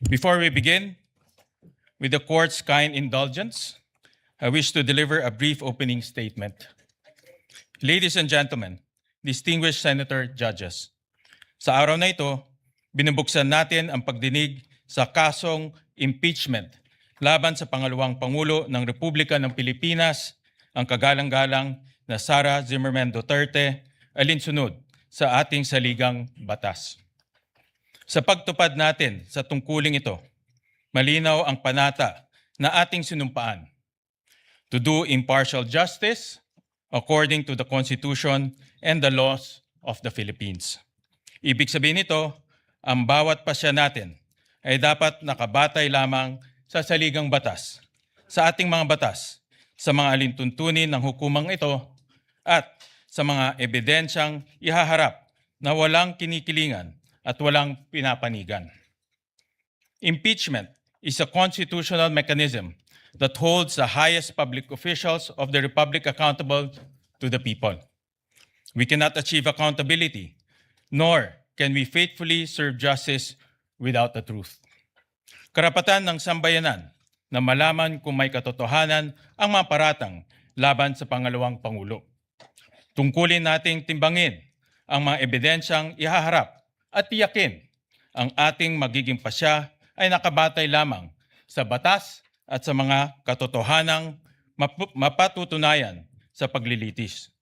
Before we begin, with the court's kind indulgence, I wish to deliver a brief opening statement. Ladies and gentlemen, distinguished senator judges, sa araw na ito, binubuksan natin ang pagdinig sa kasong impeachment laban sa pangalawang Pangulo ng Republika ng Pilipinas, ang kagalang-galang na Sara Zimmerman Duterte, alinsunod sa ating saligang batas. Sa pagtupad natin sa tungkuling ito, malinaw ang panata na ating sinumpaan to do impartial justice according to the Constitution and the laws of the Philippines. Ibig sabihin nito, ang bawat pasya natin ay dapat nakabatay lamang sa saligang batas, sa ating mga batas, sa mga alintuntunin ng hukumang ito at sa mga ebidensyang ihaharap na walang kinikilingan at walang pinapanigan. Impeachment is a constitutional mechanism that holds the highest public officials of the Republic accountable to the people. We cannot achieve accountability, nor can we faithfully serve justice without the truth. Karapatan ng sambayanan na malaman kung may katotohanan ang mga paratang laban sa pangalawang Pangulo. Tungkulin nating timbangin ang mga ebidensyang ihaharap at tiyakin ang ating magiging pasya ay nakabatay lamang sa batas at sa mga katotohanang mapatutunayan sa paglilitis.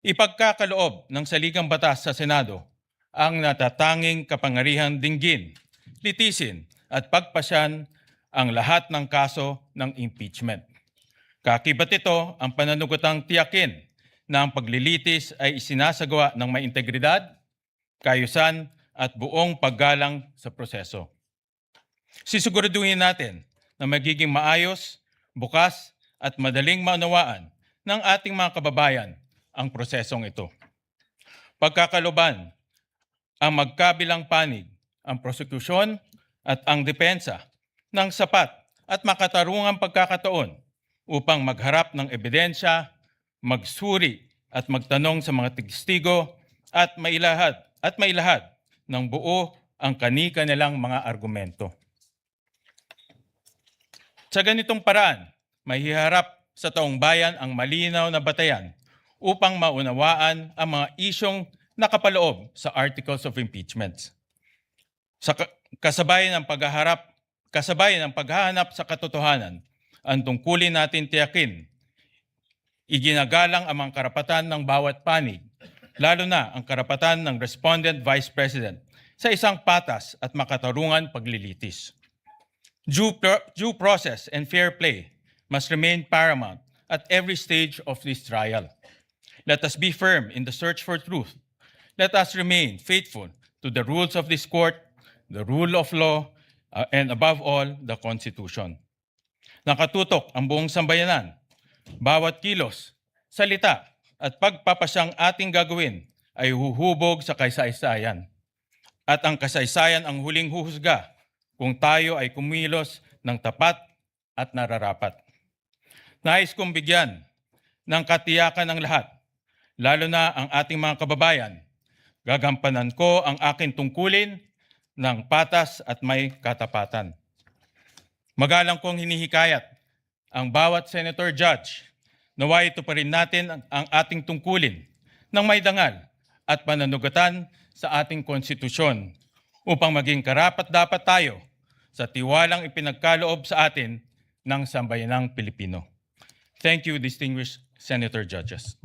Ipagkakaloob ng saligang batas sa Senado ang natatanging kapangyarihang dinggin, litisin at pagpasyan ang lahat ng kaso ng impeachment. Kakibat ito ang pananagutan tiyakin na ang paglilitis ay isinasagawa ng may integridad, kaayusan at buong paggalang sa proseso. Sisiguraduhin natin na magiging maayos, bukas at madaling maunawaan ng ating mga kababayan ang prosesong ito. Pagkakaloban, ang magkabilang panig, ang prosekusyon at ang depensa ng sapat at makatarungang pagkakataon upang magharap ng ebidensya, magsuri at magtanong sa mga testigo at mailahad ng buo ang kani-kanilang mga argumento. Sa ganitong paraan, mahiharap sa taong bayan ang malinaw na batayan upang maunawaan ang mga isyong nakapaloob sa Articles of Impeachment. Sa kasabayan ng paghahanap sa katotohanan, ang tungkulin natin tiyakin, iginagalang ang mga karapatan ng bawat panig, lalo na ang karapatan ng respondent vice president sa isang patas at makatarungan paglilitis. Due process and fair play must remain paramount at every stage of this trial. Let us be firm in the search for truth. Let us remain faithful to the rules of this court, the rule of law, and above all, the Constitution. Nakatutok ang buong sambayanan. Bawat kilos, salita, at pagpapasyang ating gagawin ay huhubog sa kasaysayan. At ang kasaysayan ang huling huhusga kung tayo ay kumilos ng tapat at nararapat. Nais kong bigyan ng katiyakan ng lahat, lalo na ang ating mga kababayan. Gagampanan ko ang aking tungkulin ng patas at may katapatan. Magalang kong hinihikayat ang bawat senator judge naway ito pa rin natin ang ating tungkulin ng may dangal at pananugatan sa ating konstitusyon upang maging karapat-dapat tayo sa tiwalang ipinagkaloob sa atin ng sambayanang Pilipino. Thank you, distinguished senator judges.